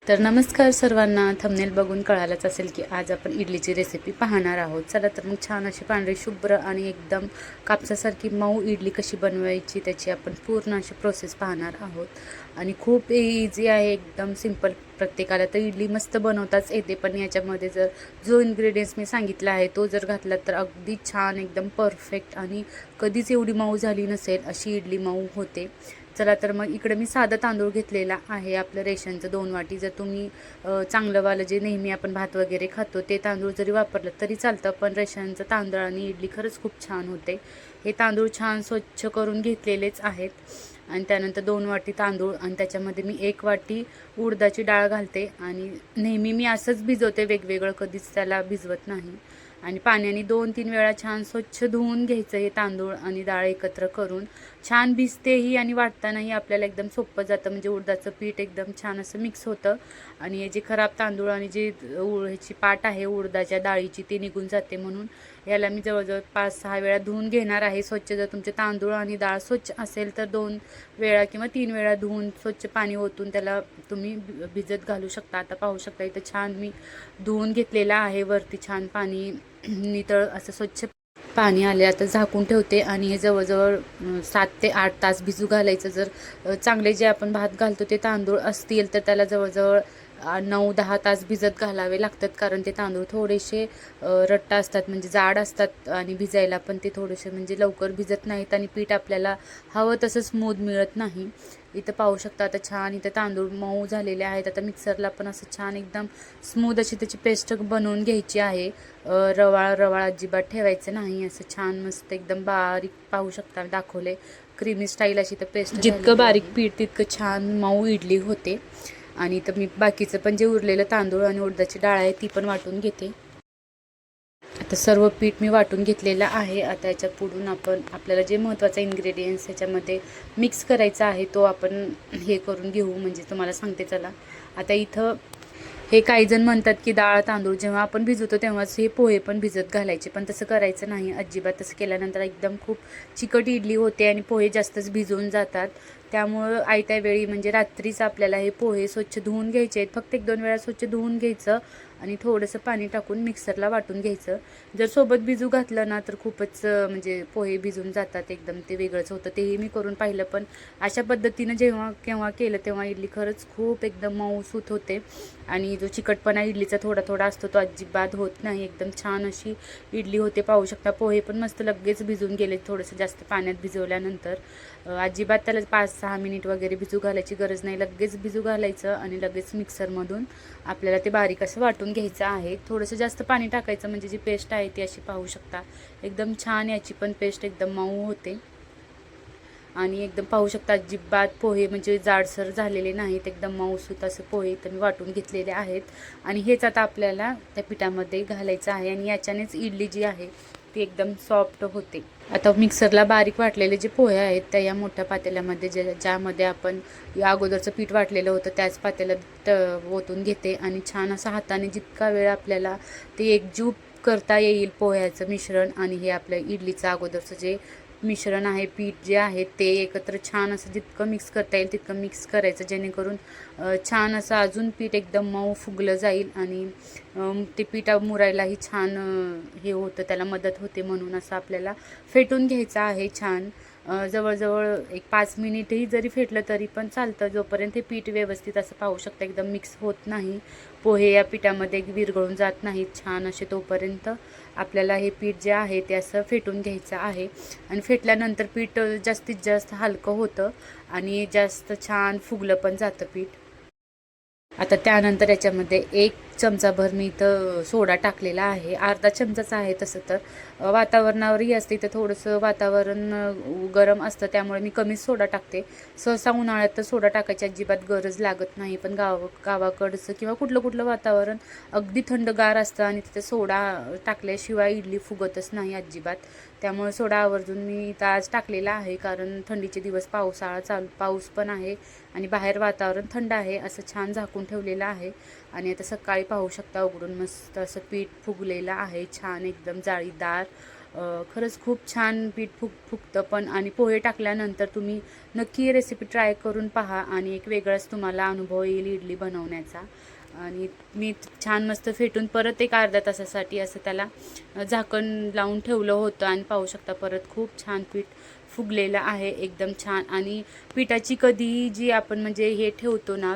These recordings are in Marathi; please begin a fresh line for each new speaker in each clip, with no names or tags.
तर नमस्कार सर्वांना. थंबनेल बघून कळालंच असेल की आज आपण इडलीची रेसिपी पाहणार आहोत. चला तर मग छान अशी पांढरी शुभ्र आणि एकदम कापसासारखी मऊ इडली कशी बनवायची त्याची आपण पूर्ण अशी प्रोसेस पाहणार आहोत. आणि खूप इझी आहे, एकदम सिंपल. प्रत्येकाला तर इडली मस्त बनवताच येते, पण याच्यामध्ये जर जो इन्ग्रेडियंट्स मी सांगितला आहे तो जर घातला तर अगदी छान, एकदम परफेक्ट आणि कधीच एवढी मऊ झाली नसेल अशी इडली मऊ होते. चला तर मग इकडे मी साधा तांदूळ घेतलेला आहे, आपलं रेशनचं 2 वाटी. जर तुम्ही चांगलंवालं जे नेहमी आपण भात वगैरे खातो ते तांदूळ जरी वापरलं तरी चालतं, पण रेशनचं तांदूळ आणि इडली खरंच खूप छान होते. हे तांदूळ छान स्वच्छ करून घेतलेलेच आहेत. आणि त्यानंतर 2 वाटी तांदूळ आणि त्याच्यामध्ये मी 1 वाटी उडदाची डाळ घालते. आणि नेहमी मी असंच भिजवते, वेगवेगळं कधीच त्याला भिजवत नाही. आणि पाण्याने 2-3 वेळा छान स्वच्छ धुवून घ्यायचं हे तांदूळ आणि डाळ एकत्र करून. छान भिजतेही आणि वाटतानाही आपल्याला एकदम सोपं जातं, म्हणजे उडदाचं पीठ एकदम छान असं मिक्स होतं. आणि हे जे खराब तांदूळ आणि जे ह्याची पाट आहे उडदाच्या डाळीची ती निघून जाते. म्हणून याला मी जवळजवळ 5-6 वेळा धुवून घेणार आहे स्वच्छ. जर तुमचे तांदूळ आणि डाळ स्वच्छ असेल तर 2 वेळा किंवा 3 वेळा धुवून स्वच्छ पाणी ओतून त्याला तुम्ही भिजत घालू शकता. आता पाहू शकता इथं छान मी धुवून घेतलेला आहे. वरती छान पाणी नितळ असं स्वच्छ पाणी आले. आता झाकून ठेवते आणि हे जवळजवळ 7 ते 8 तास भिजू घालायचं. जर चांगले जे आपण भात घालतो ते तांदूळ असतील तर त्याला जवळजवळ 9-10 तास भिजत घालावे लागतात, कारण ते तांदूळ थोडेसे रट्टा असतात, म्हणजे जाड असतात आणि भिजायला पण ते थोडेसे म्हणजे लवकर भिजत नाहीत आणि पीठ आपल्याला हवं तसं स्मूथ मिळत नाही. इथं पाहू शकता आता छान इथं तांदूळ मऊ झालेले आहेत. आता मिक्सरला पण असं छान एकदम स्मूथ अशी त्याची पेस्ट बनवून घ्यायची आहे. रवाळ रवाळ अजिबात ठेवायचं नाही, असं छान मस्त एकदम बारीक पाहू शकता दाखवले क्रीमी स्टाईल अशी तर पेस्ट. जितकं बारीक पीठ तितकं छान मऊ इडली होते. आणि तर मी बाकीचं पण जे उरलेलं तांदूळ आणि उडदाची डाळ आहे ती पण वाटून घेते. आता सर्व पीठ मी वाटून घेतलेलं आहे. आता याच्या पुढून आपण आपल्याला जे महत्त्वाचा इन्ग्रेडियंट्स ह्याच्यामध्ये मिक्स करायचा आहे तो आपण हे करून घेऊ. म्हणजे तुम्हाला सांगते चला. आता इथं हे काही जण म्हणतात की डाळ तांदूळ जेव्हा आपण भिजवतो तेव्हाच हे पोहे पण भिजत घालायचे, पण तसं करायचं नाही अजिबात. तसं केल्यानंतर एकदम खूप चिकट इडली होते आणि पोहे जास्तच भिजवून जातात. त्यामुळं आयत्या वेळी म्हणजे रात्रीच आपल्याला हे पोहे स्वच्छ धुवून घ्यायचे आहेत. फक्त 1-2 वेळा स्वच्छ धुवून घ्यायचं आणि थोडंसं पाणी टाकून मिक्सरला वाटून घ्यायचं. जर सोबत भिजू घातलं ना तर खूपच म्हणजे पोहे भिजून जातात, एकदम ते वेगळंच होतं. तेही मी करून पाहिलं, पण अशा पद्धतीनं जेव्हा केव्हा केलं तेव्हा इडली खरंच खूप एकदम मऊसूत होते. आणि जो चिकटपणा इडलीचा थोडा थोडा असतो तो अजिबात होत नाही. एकदम छान अशी इडली होते. पाहू शकता पोहे पण मस्त लगेच भिजून गेले, थोडंसं जास्त पाण्यात भिजवल्यानंतर. अजिबात त्याला 5-6 मिनिट वगैरे भिजू घालायची गरज नाही, लगेच भिजू घालायचं आणि लगेच मिक्सरमधून आपल्याला ते बारीक असं वाटून घ्यायचं आहे. थोडंसं जास्त पाणी टाकायचं म्हणजे जी पेस्ट आहे ती अशी पाहू शकता एकदम छान याची पण पेस्ट एकदम मऊ होते. आणि एकदम पाहू शकता अजिबात पोहे म्हणजे जाडसर झालेले नाहीत, एकदम मऊसूत असे पोहे तर मी वाटून घेतलेले आहेत. आणि हेच आता आपल्याला त्या पिठामध्ये घालायचं आहे आणि याच्यानेच इडली जी आहे ती एकदम सॉफ्ट होते. आता मिक्सरला बारीक वाटलेले जे पोहे आहेत त्या या मोठ्या पातेल्यामध्ये ज्यामध्ये आपण या अगोदरचं पीठ वाटलेलं होतं त्याच पातेल्यात ओतून घेते. आणि छान असं हाताने जितका वेळ आपल्याला ते एकजीव करता येईल पोह्याचं मिश्रण आणि हे आपलं इडलीचं अगोदरचं जे मिश्रण आहे, पीठ जे आहे ते एकत्र छान असं जितकं मिक्स करता येईल तितकं मिक्स करायचं, जेणेकरून छान असं अजून पीठ एकदम मऊ फुगलं जाईल आणि ते पीठ मुरायलाही छान हे होतं, त्याला मदत होते. म्हणून असं आपल्याला फेटून घ्यायचं आहे छान. जवळजवळ एक 5 मिनिटही जरी फेटलं तरी पण चालतं, जोपर्यंत हे पीठ व्यवस्थित असं पाहू शकता एकदम मिक्स होत नाही, पोहे या पिठामध्ये विरघळून जात नाहीत छान असे, तोपर्यंत आपल्याला हे पीठ जे आहे ते असं फेटून घ्यायचं आहे. आणि फेटल्यानंतर पीठ जास्तीत जास्त हलकं होतं आणि जास्त छान फुगलं पण जातं पीठ. आता त्यानंतर याच्यामध्ये 1 चमचाभर मी इथं सोडा टाकलेला आहे. अर्धा चमचाच आहे तसं तर. वातावरणावरही असते, इथं थोडंसं वातावरण गरम असतं त्यामुळे मी कमीच सोडा टाकते. सहसा उन्हाळ्यात तर सोडा टाकायची अजिबात गरज लागत नाही, पण गावाकडचं किंवा कुठलं वातावरण अगदी थंडगार असतं आणि तिथे सोडा टाकल्याशिवाय इडली फुगतच नाही अजिबात. त्यामुळे सोडा आवर्जून मी इथं आज टाकलेला आहे, कारण थंडीचे दिवस, पाऊस पण आहे आणि बाहेर वातावरण थंड आहे. असं छान झाकून ठेवलेलं आहे. आणि आता सकाळी पाहू शकता उघडून मस्त असं पीठ फुगलेलं आहे छान एकदम जाळीदार. खरंच खूप छान पीठ फुगतं पण. आणि पोहे टाकल्यानंतर तुम्ही नक्की ही रेसिपी ट्राय करून पहा आणि एक वेगळाच तुम्हाला अनुभव येईल इडली बनवण्याचा. आणि मी छान मस्त फेटून परत एक अर्ध्या तासासाठी असं त्याला झाकण लावून ठेवलं होतं आणि पाहू शकता परत खूप छान पीठ फुगलेलं आहे एकदम छान. आणि पिठाची कधी जी आपण म्हणजे हे ठेवतो ना,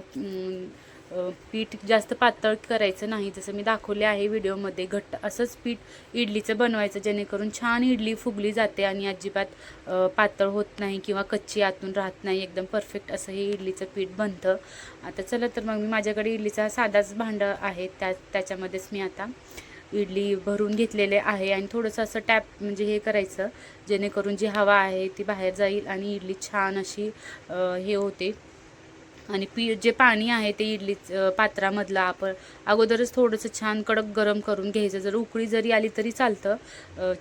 पीठ जास्त पातळ करायचं नाही, जसं मी दाखवले आहे व्हिडिओमध्ये. घट्ट असंच पीठ इडलीचं बनवायचं जेणेकरून छान इडली फुगली जाते आणि अजिबात पातळ होत नाही किंवा कच्ची आतून राहत नाही. एकदम परफेक्ट असं हे इडलीचं पीठ बनतं. आता चला तर मग मी माझ्याकडे इडलीचा साधाच भांडं आहे, त्याच्यामध्येच मी आता इडली भरून घेतलेले आहे. आणि थोडंसं असं टॅप म्हणजे हे करायचं जेणेकरून जी हवा आहे ती बाहेर जाईल आणि इडली छान अशी हे होते. आणि जे पाणी आहे ते इडली पात्रामधलं आपण अगोदरच थोडंसं छान कडक गरम करून घ्यायचं. जर उकळी जरी आली तरी चालतं.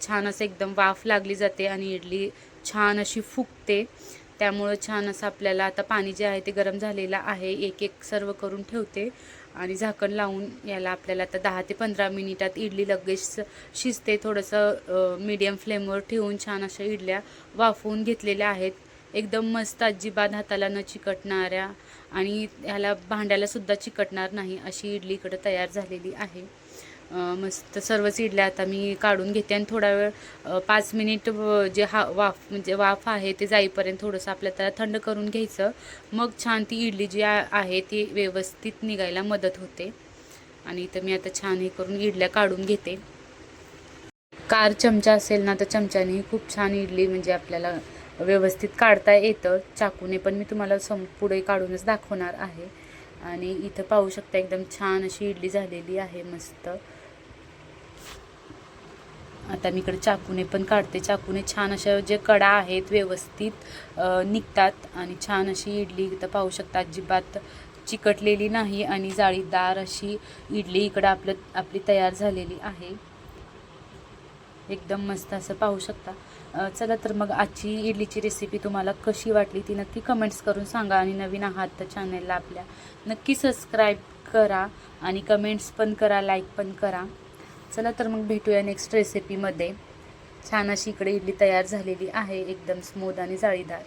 छान असं एकदम वाफ लागली जाते आणि इडली छान अशी फुगते. त्यामुळं छान असं आपल्याला आता पाणी जे आहे ते गरम झालेलं आहे. एक एक सर्व करून ठेवते आणि झाकण लावून याला आपल्याला आता 10 ते 15 मिनिटात इडली लगेच शिजते. थोडंसं मीडियम फ्लेमवर ठेवून छान अशा इडल्या वाफवून घेतलेल्या आहेत. एकदम मस्त अजिबात हाताला न चिकटणाऱ्या आणि ह्याला भांड्याला सुद्धा चिकटणार नाही अशी इडली इकडं तयार झालेली आहे. मस्त सर्वच इडल्या आता मी काढून घेते आणि थोडा वेळ 5 मिनिट जे वाफ आहे ते जाईपर्यंत थोडंसं आपल्या त्याला थंड करून घ्यायचं. मग छान ती इडली जी आहे ती व्यवस्थित निघायला मदत होते. आणि इथं मी आता छान हे करून इडल्या काढून घेते. कार चमचा असेल ना तर चमच्यानेही खूप छान इडली म्हणजे आपल्याला व्यवस्थित काढता येतं. चाकूने पण मी तुम्हाला पुढे काढूनच दाखवणार आहे. आणि इथं पाहू शकता एकदम छान अशी इडली झालेली आहे मस्त. आता मी इकडे चाकूने पण काढते. चाकूने छान अशा जे कडा आहेत व्यवस्थित निघतात आणि छान अशी इडली इथं पाहू शकता अजिबात चिकटलेली नाही आणि जाळीदार अशी इडली इकडं आपली तयार झालेली आहे. एकदम मस्त असं पाहू शकता. चला तर मग आजची इडलीची रेसिपी तुम्हाला कशी वाटली ती नक्की कमेंट्स करून सांगा. आणि नवीन आहात तर चॅनलला आपल्या नक्की सबस्क्राईब करा आणि कमेंट्स पण करा, लाईक पण करा. चला तर मग भेटूया नेक्स्ट रेसिपीमध्ये. छान अशी इकडे इडली तयार झालेली आहे एकदम स्मूथ आणि जाळीदार.